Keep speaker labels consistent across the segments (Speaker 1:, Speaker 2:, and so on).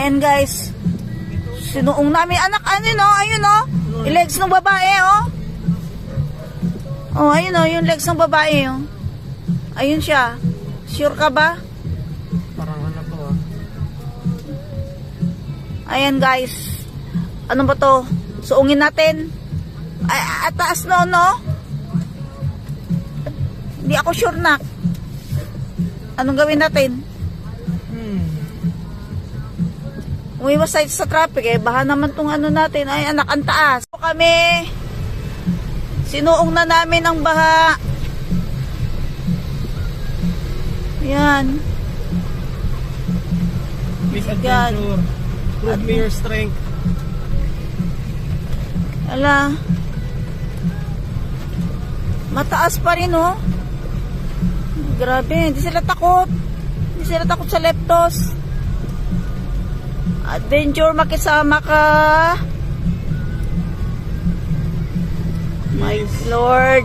Speaker 1: Ayan guys. Sinuong namin anak, ano no? Ayun no? Yung legs ng babae oh. Oh, ayun no, yung legs ng babae oh. Ayun siya. Sure ka ba?
Speaker 2: Parang ano to ah.
Speaker 1: Ayan guys. Ano ba to? Suungin natin. Ay, ataas no, no? Hindi ako sure na. Anong gawin natin? Umiwas tayo sa traffic eh. Baka naman tong ano natin. Ay anak, ang taas. So, kami, sinuong na namin ang baha. Yan.
Speaker 2: Please adventure. Prove me your strength.
Speaker 1: Ala. Mataas pa rin oh. Grabe, hindi sila takot. Hindi sila takot sa leptos. Adventure, makisama ka. My Lord.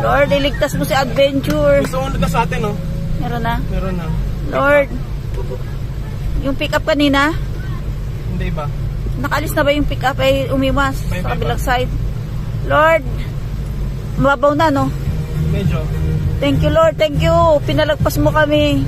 Speaker 1: Lord, iligtas mo si Adventure.
Speaker 2: Gusto mo ka sa atin oh.
Speaker 1: Meron na.
Speaker 2: Meron na.
Speaker 1: Lord. Yung pick up kanina,
Speaker 2: Hindi ba?
Speaker 1: nakalis na ba yung pick up ay umiwas
Speaker 2: May
Speaker 1: sa kabilang
Speaker 2: ba?
Speaker 1: side? Lord, mababaw na no?
Speaker 2: Medyo.
Speaker 1: Thank you Lord, thank you. Pinalagpas mo kami.